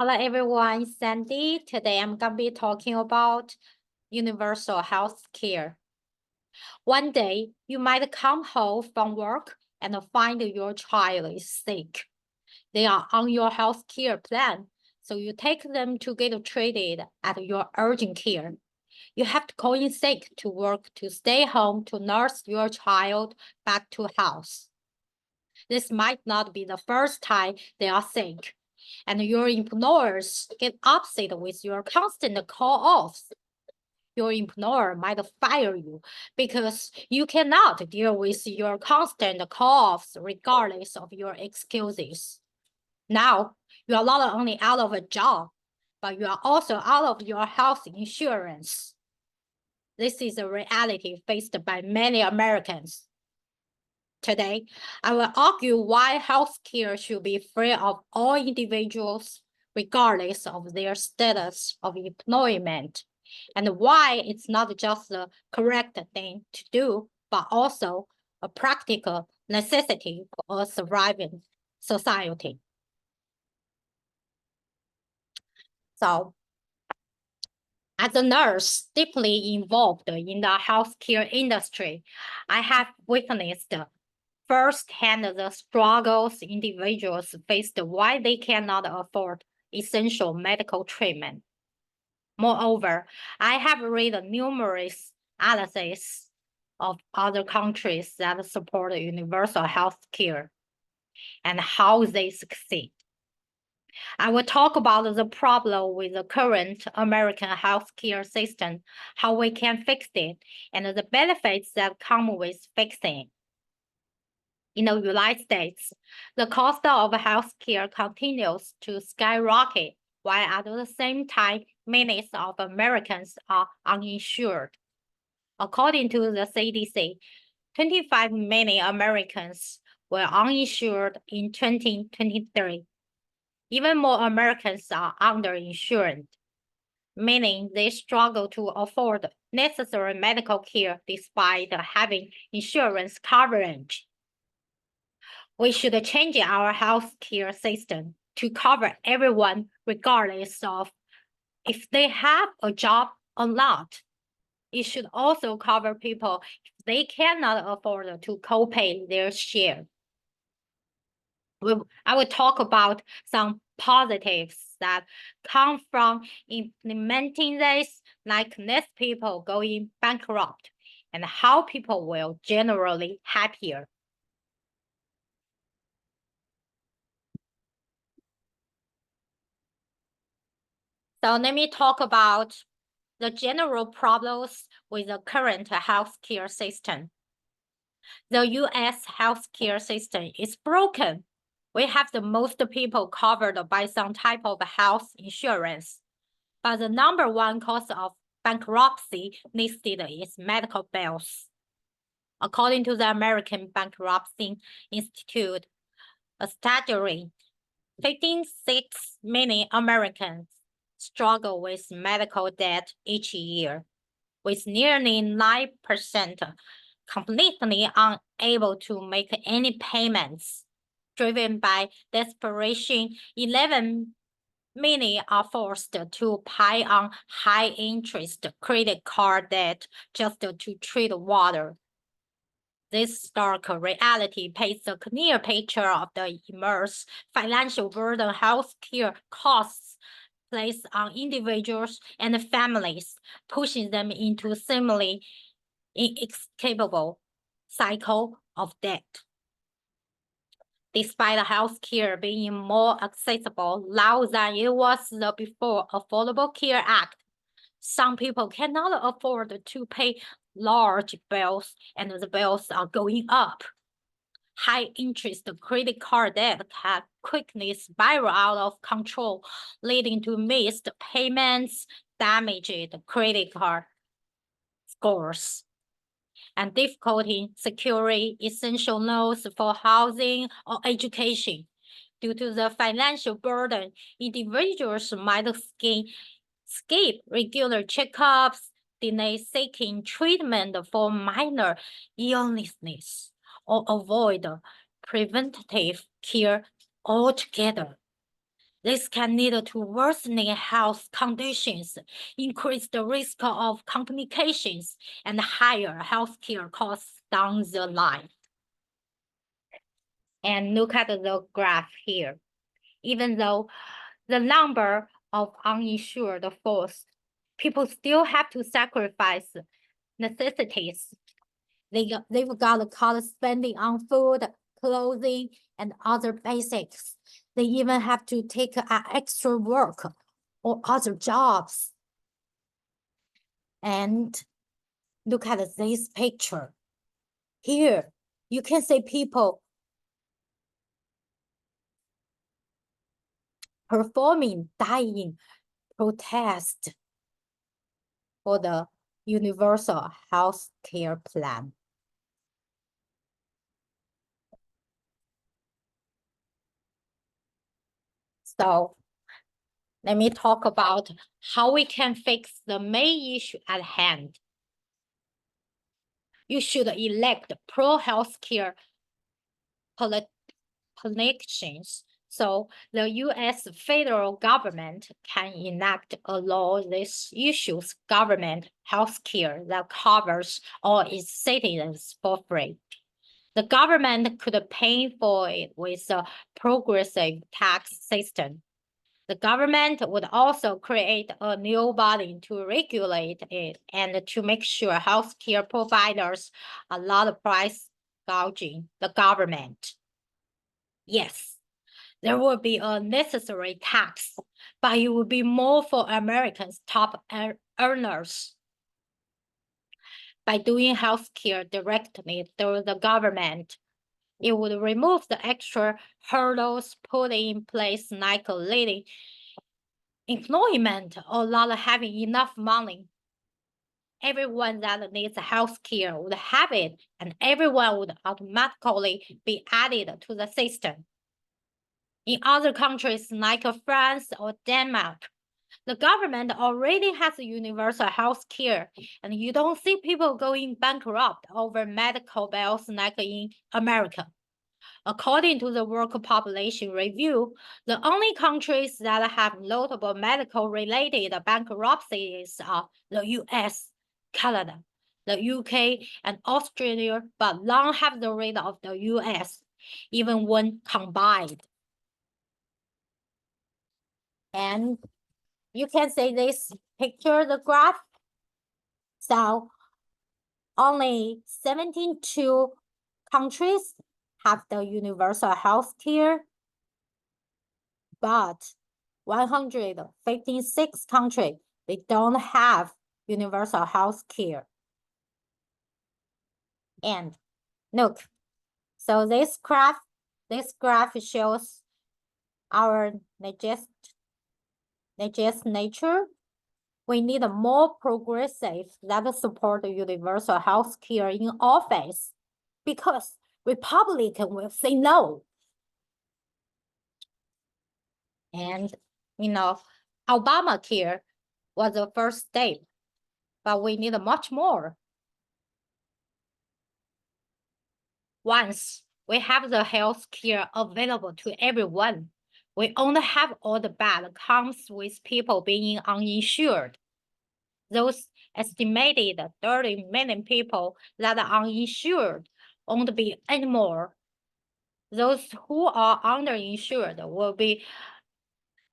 Hello everyone, it's Sandy. Today I'm gonna be talking about universal health care. One day you might come home from work and find your child is sick. They are on your health care plan, so you take them to get treated at your urgent care. You have to call in sick to work to stay home to nurse your child back to health. This might not be the first time they are sick, and your employers get upset with your constant call-offs. Your employer might fire you because you cannot deal with your constant call-offs regardless of your excuses. Now, you are not only out of a job, but you are also out of your health insurance. This is a reality faced by many Americans. Today, I will argue why healthcare should be free of all individuals, regardless of their status of employment, and why it's not just the correct thing to do, but also a practical necessity for a surviving society. So, as a nurse deeply involved in the healthcare industry, I have witnessed firsthand the struggles individuals faced why they cannot afford essential medical treatment. Moreover, I have read numerous analyses of other countries that support universal health care and how they succeed. I will talk about the problem with the current American healthcare system, how we can fix it, and the benefits that come with fixing it. In the United States, the cost of healthcare continues to skyrocket, while at the same time, millions of Americans are uninsured. According to the CDC, 25 million Americans were uninsured in 2023. Even more Americans are underinsured, meaning they struggle to afford necessary medical care despite having insurance coverage. We should change our healthcare system to cover everyone regardless of if they have a job or not. It should also cover people if they cannot afford to co-pay their share. I will talk about some positives that come from implementing this, like less people going bankrupt, and how people will generally happier. So let me talk about the general problems with the current healthcare system. The US healthcare system is broken. We have the most people covered by some type of health insurance, but the number one cause of bankruptcy listed is medical bills. According to the American Bankruptcy Institute, a staggering 56 million Americans struggle with medical debt each year, with nearly 9% completely unable to make any payments. Driven by desperation, 11 million are forced to pay on high-interest credit card debt just to treat water. This stark reality paints a clear picture of the immense financial burden healthcare costs place on individuals and families, pushing them into seemingly inescapable cycle of debt. Despite healthcare being more accessible now than it was the before Affordable Care Act, some people cannot afford to pay large bills, and the bills are going up. High-interest credit card debt can quickly spiral out of control, leading to missed payments, damaged credit card scores, and difficulty securing essential loans for housing or education. Due to the financial burden, individuals might skip regular checkups, delay seeking treatment for minor illnesses, or avoid preventative care altogether. This can lead to worsening health conditions, increase the risk of complications, and higher healthcare costs down the line. And look at the graph here. Even though the number of uninsured falls, people still have to sacrifice necessities. They've got to cut spending on food, clothing, and other basics. They even have to take extra work or other jobs. And look at this picture. Here, you can see people performing dying protest for the universal health care plan. So let me talk about how we can fix the main issue at hand. You should elect pro-healthcare politicians so the U.S. federal government can enact a law that issues government healthcare that covers all its citizens for free. The government could pay for it with a progressive tax system. The government would also create a new body to regulate it and to make sure healthcare providers are not price gouging the government. Yes, there will be a necessary tax, but it will be more for Americans' top earners. By doing healthcare directly through the government, it would remove the extra hurdles put in place like leading employment or not having enough money. Everyone that needs healthcare would have it, and everyone would automatically be added to the system. In other countries like France or Denmark, the government already has universal health care, and you don't see people going bankrupt over medical bills like in America. According to the World Population Review, the only countries that have notable medical-related bankruptcies are the US, Canada, the UK, and Australia, but none have the rate of the US, even when combined. And you can see this picture, the graph. So only 72 countries have the universal health care, but 156 countries, they don't have universal health care. And look, so this graph shows our legislature. We need a more progressive that support universal health care in office because Republican will say no. And, Obamacare was the first step, but we need much more. Once we have the health care available to everyone, we only have all the bad comes with people being uninsured. Those estimated 30 million people that are uninsured won't be anymore. Those who are underinsured will be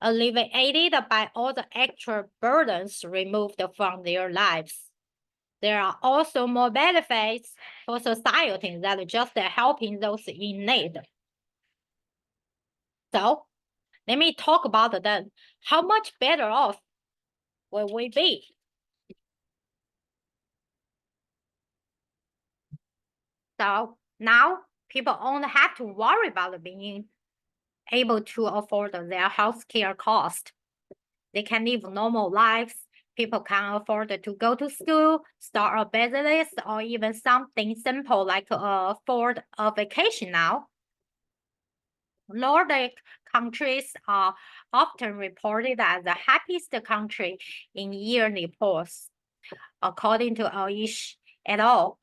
alleviated by all the extra burdens removed from their lives. There are also more benefits for society than just helping those in need. So, let me talk about then. How much better off will we be? So, now people only have to worry about being able to afford their healthcare cost. They can live normal lives. People can afford to go to school, start a business, or even something simple like afford a vacation now. Nordic countries are often reported as the happiest country in yearly polls. According to Aish et al.,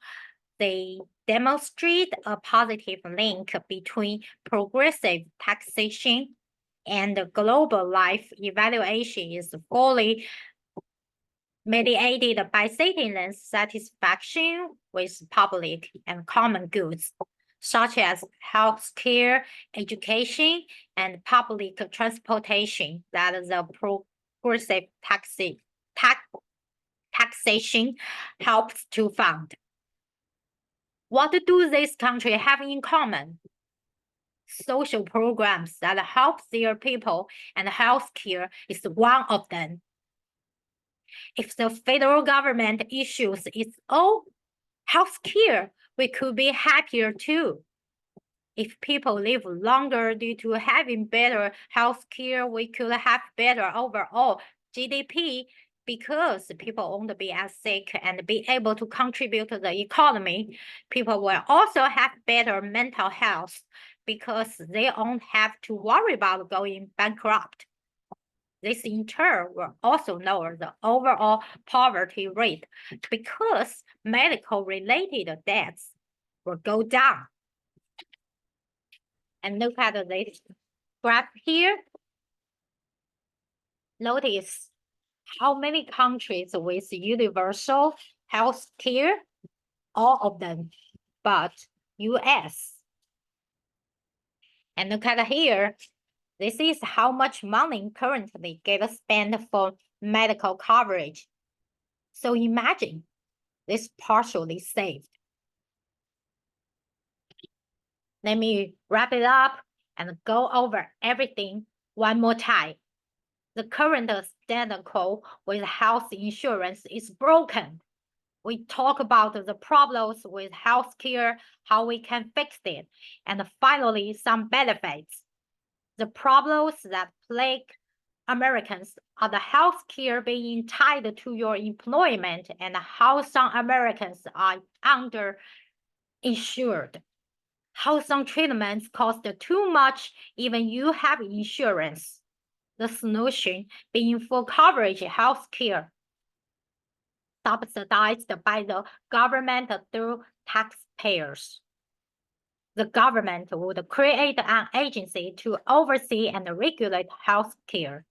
they demonstrate a positive link between progressive taxation, and the global life evaluation is fully mediated by citizens' satisfaction with public and common goods, such as healthcare, education, and public transportation that the progressive taxation helps to fund. What do these countries have in common? Social programs that help their people, and healthcare is one of them. If the federal government issues its own healthcare, we could be happier too. If people live longer due to having better healthcare, we could have better overall GDP because people won't be as sick and be able to contribute to the economy. People will also have better mental health because they won't have to worry about going bankrupt. This in turn will also lower the overall poverty rate because medical-related deaths will go down. And look at this graph here. Notice how many countries with universal health care? All of them, but US. And look at here. This is how much money currently gets spent for medical coverage. So imagine this partially saved. Let me wrap it up and go over everything one more time. The current status quo with health insurance is broken. We talk about the problems with healthcare, how we can fix it, and finally, some benefits. The problems that plague Americans are the healthcare being tied to your employment and how some Americans are underinsured. How some treatments cost too much even you have insurance. The solution being full coverage healthcare, subsidized by the government through taxpayers. The government would create an agency to oversee and regulate healthcare.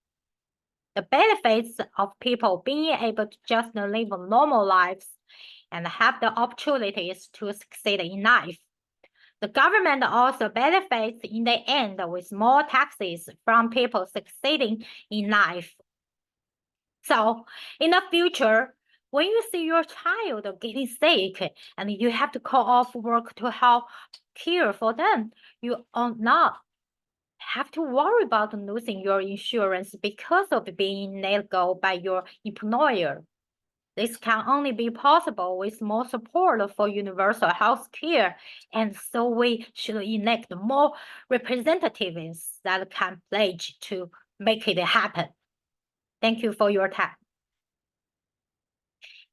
The benefits of people being able to just live normal lives and have the opportunities to succeed in life. The government also benefits in the end with more taxes from people succeeding in life. So in the future, when you see your child getting sick and you have to call off work to help care for them, you are not have to worry about losing your insurance because of being let go by your employer. This can only be possible with more support for universal health care, and so we should elect more representatives that can pledge to make it happen. Thank you for your time.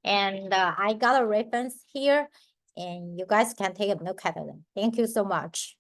And I got a reference here, and you guys can take a look at them. Thank you so much.